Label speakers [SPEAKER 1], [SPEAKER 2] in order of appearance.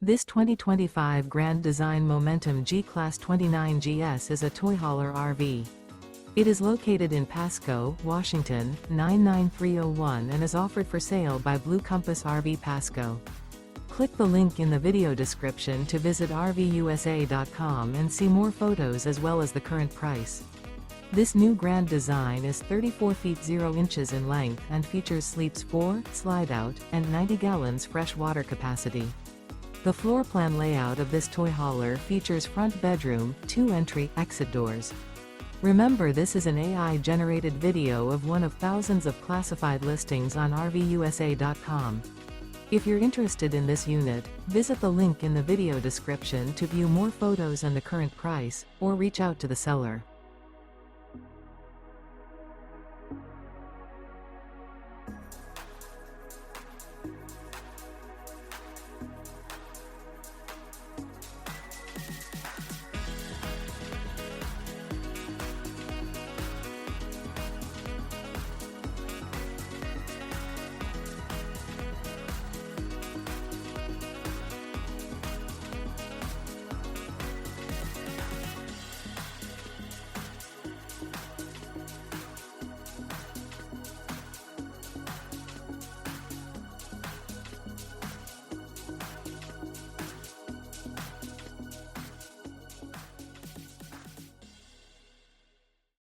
[SPEAKER 1] This 2025 Grand Design Momentum G-Class 29GS is a toy hauler RV. It is located in Pasco, Washington, 99301 and is offered for sale by Blue Compass RV Pasco. Click the link in the video description to visit RVUSA.com and see more photos as well as the current price. This new grand design is 34 feet 0 inches in length and features sleeps 4, slide-out, and 90 gallons fresh water capacity. The floor plan layout of this toy hauler features front bedroom, 2 entry/exit doors. Remember, this is an AI-generated video of one of thousands of classified listings on RVUSA.com. If you're interested in this unit, visit the link in the video description to view more photos and the current price, or reach out to the seller.